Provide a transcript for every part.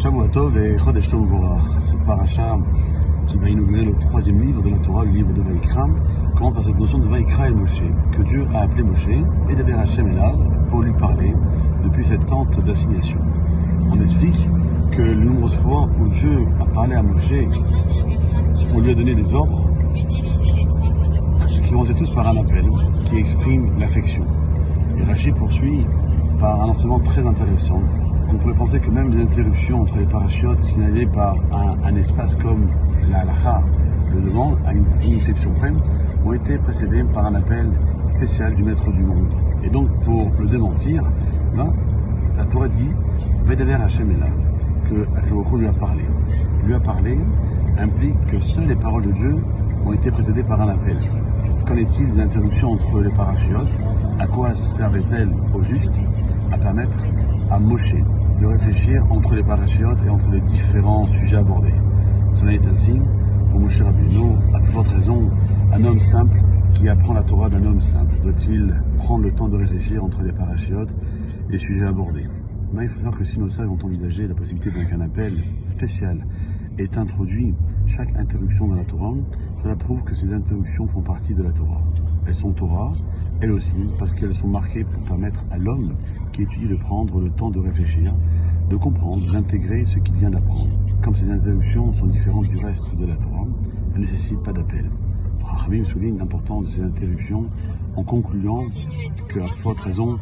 Shavua Tov et Chodesh Tov Vorach. Cette paracha qui va inaugurer le troisième livre de la Torah, le livre de Vaïkra, commence par cette notion de Vaïkra et Moshe, que Dieu a appelé Moshe et d'Aber Hashem Elav pour lui parler depuis cette tente d'assignation. On explique que les nombreuses fois où Dieu a parlé à Moshe, on lui a donné des ordres qui commençaient tous par un appel qui exprime l'affection. Et Rashi poursuit par un enseignement très intéressant. On pourrait penser que même les interruptions entre les parachiotes signalées par un espace comme la halakha le demande, à une exception près, ont été précédées par un appel spécial du maître du monde. Et donc pour le démentir, la Torah dit Vedaber Hashem Elav, que Akadosh lui a parlé. Lui a parlé implique que seules les paroles de Dieu ont été précédées par un appel. Qu'en est-il des interruptions entre les parachiotes? À quoi servait-elle au juste? À permettre à Moshe de réfléchir entre les parachiotes et entre les différents sujets abordés. Cela est ainsi pour Moshe Rabbeinu, à plus forte raison, un homme simple qui apprend la Torah d'un homme simple. Doit-il prendre le temps de réfléchir entre les parachiotes et les sujets abordés? Il faut savoir que si nos sages ont envisagé la possibilité qu'un appel spécial est introduit chaque interruption dans la Torah, cela prouve que ces interruptions font partie de la Torah. Elles sont Torah, elles aussi, parce qu'elles sont marquées pour permettre à l'homme qui étudie de prendre le temps de réfléchir, de comprendre, d'intégrer ce qu'il vient d'apprendre. Comme ces interruptions sont différentes du reste de la Torah, elles ne nécessitent pas d'appel. Rachamim souligne l'importance de ces interruptions en concluant que, à forte raison,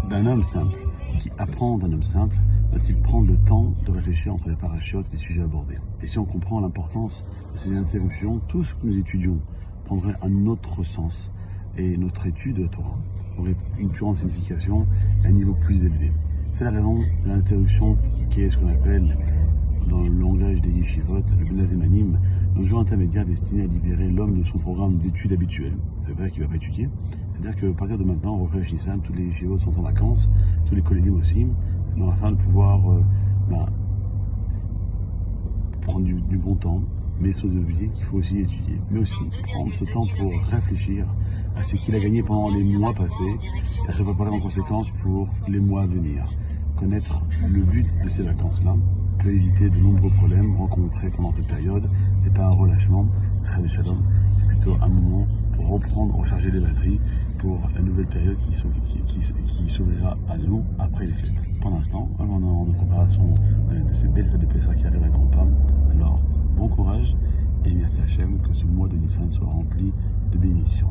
d'un homme simple qui apprend d'un homme simple, doit-il prendre le temps de réfléchir entre les parachiotes et les sujets abordés. Et si on comprend l'importance de ces interruptions, tout ce que nous étudions prendrait un autre sens et notre étude de la Torah aurait une plus grande signification et un niveau plus élevé. C'est la raison de l'interruption qui est ce qu'on appelle dans le langage des yeshivot, le benazémanim, le jour intermédiaire destiné à libérer l'homme de son programme d'études habituel. C'est vrai qu'il ne va pas étudier, c'est-à-dire qu'à partir de maintenant, au Rosh Nissan, tous les yeshivot sont en vacances, tous les collègues aussi, afin de pouvoir prendre du bon temps, mais sans oublier qu'il faut aussi étudier, mais aussi prendre ce temps pour réfléchir à ce qu'il a gagné pendant les mois passés et se préparer en conséquence pour les mois à venir. Connaître le but de ces vacances-là peut éviter de nombreux problèmes rencontrés pendant cette période. C'est pas un relâchement, c'est plutôt un moment pour reprendre, recharger les batteries pour la nouvelle période qui s'ouvrira à nous après les fêtes. Pour l'instant, on est en préparation de ces belles fêtes de Pessah qui arrivent à grands pas. Alors, bon courage et merci Hachem que ce mois de Nissan soit rempli de bénédictions.